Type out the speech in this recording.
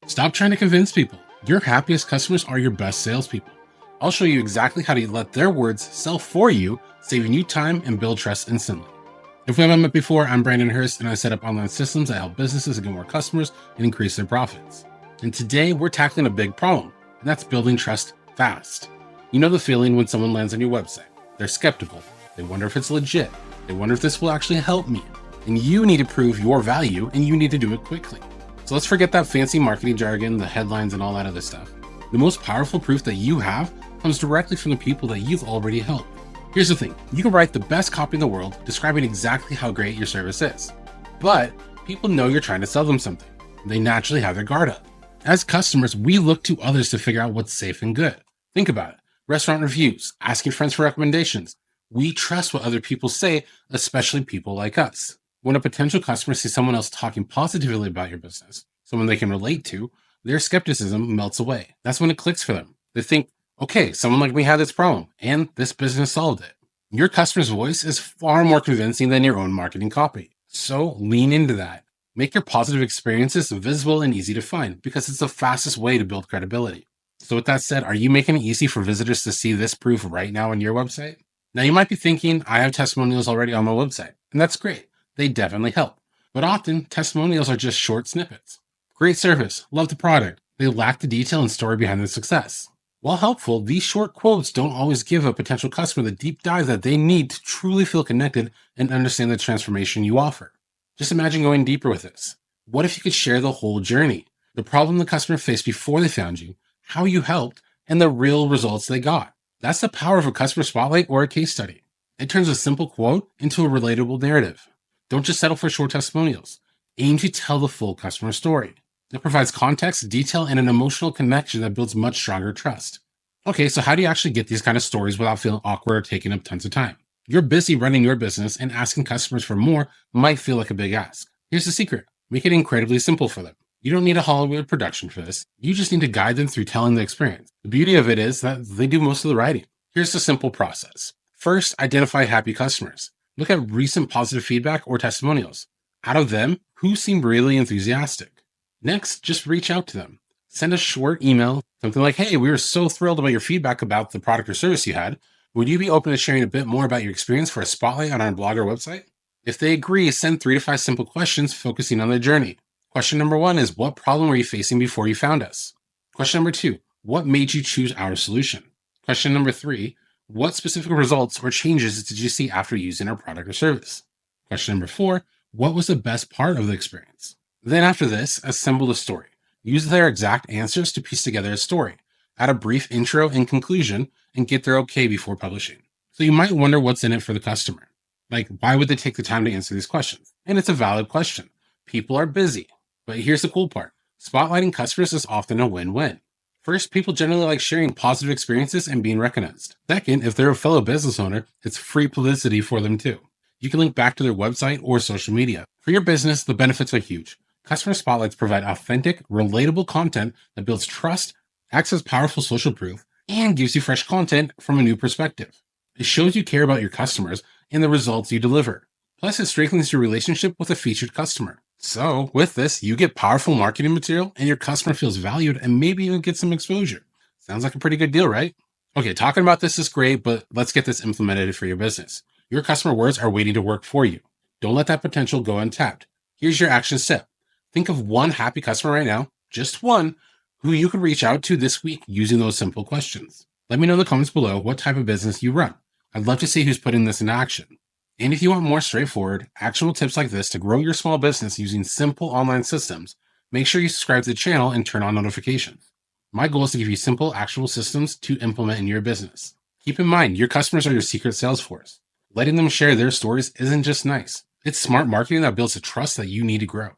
Stop trying to convince people. Your happiest customers are your best salespeople. I'll show you exactly how to let their words sell for you, saving you time and build trust instantly. If we haven't met before, I'm Brandon Hurst, and I set up online systems that help businesses get more customers and increase their profits. And today we're tackling a big problem, and that's building trust fast. You know the feeling when someone lands on your website. They're skeptical. They wonder if it's legit. They wonder if this will actually help me. And you need to prove your value, and you need to do it quickly. So let's forget that fancy marketing jargon, the headlines, and all that other stuff. The most powerful proof that you have comes directly from the people that you've already helped. Here's the thing, you can write the best copy in the world describing exactly how great your service is. But people know you're trying to sell them something. They naturally have their guard up. As customers, we look to others to figure out what's safe and good. Think about it. Restaurant reviews, asking friends for recommendations. We trust what other people say, especially people like us. When a potential customer sees someone else talking positively about your business, someone they can relate to, their skepticism melts away. That's when it clicks for them. They think, okay, someone like me had this problem, and this business solved it. Your customer's voice is far more convincing than your own marketing copy. So lean into that. Make your positive experiences visible and easy to find, because it's the fastest way to build credibility. So with that said, are you making it easy for visitors to see this proof right now on your website? Now you might be thinking, I have testimonials already on my website, and that's great. They definitely help. But often, testimonials are just short snippets. Great service, love the product. They lack the detail and story behind the success. While helpful, these short quotes don't always give a potential customer the deep dive that they need to truly feel connected and understand the transformation you offer. Just imagine going deeper with this. What if you could share the whole journey? The problem the customer faced before they found you, how you helped, and the real results they got. That's the power of a customer spotlight or a case study. It turns a simple quote into a relatable narrative. Don't just settle for short testimonials. Aim to tell the full customer story. It provides context, detail, and an emotional connection that builds much stronger trust. Okay, so how do you actually get these kind of stories without feeling awkward or taking up tons of time? You're busy running your business, and asking customers for more might feel like a big ask. Here's the secret. Make it incredibly simple for them. You don't need a Hollywood production for this. You just need to guide them through telling the experience. The beauty of it is that they do most of the writing. Here's the simple process. First, identify happy customers. Look at recent positive feedback or testimonials. Out of them, who seemed really enthusiastic? Next, just reach out to them. Send a short email, something like, hey, we were so thrilled about your feedback about the product or service you had. Would you be open to sharing a bit more about your experience for a spotlight on our blog or website? If they agree, send 3 to 5 simple questions focusing on their journey. Question number 1 is, what problem were you facing before you found us? Question number 2, what made you choose our solution? Question number 3, what specific results or changes did you see after using our product or service? Question number 4, what was the best part of the experience? Then after this, assemble the story. Use their exact answers to piece together a story. Add a brief intro and conclusion, and get their okay before publishing. So you might wonder what's in it for the customer. Like, why would they take the time to answer these questions? And it's a valid question. People are busy. But here's the cool part. Spotlighting customers is often a win-win. First, people generally like sharing positive experiences and being recognized. Second, if they're a fellow business owner, it's free publicity for them too. You can link back to their website or social media. For your business, the benefits are huge. Customer spotlights provide authentic, relatable content that builds trust, acts as powerful social proof, and gives you fresh content from a new perspective. It shows you care about your customers and the results you deliver. Plus, it strengthens your relationship with a featured customer. So, with this, you get powerful marketing material and your customer feels valued and maybe even get some exposure. Sounds like a pretty good deal, right? Okay, talking about this is great, but let's get this implemented for your business. Your customer words are waiting to work for you. Don't let that potential go untapped. Here's your action step. Think of one happy customer right now, just one, who you could reach out to this week using those simple questions. Let me know in the comments below what type of business you run. I'd love to see who's putting this into action. And if you want more straightforward, actionable tips like this to grow your small business using simple online systems, make sure you subscribe to the channel and turn on notifications. My goal is to give you simple, actionable systems to implement in your business. Keep in mind, your customers are your secret sales force. Letting them share their stories isn't just nice. It's smart marketing that builds the trust that you need to grow.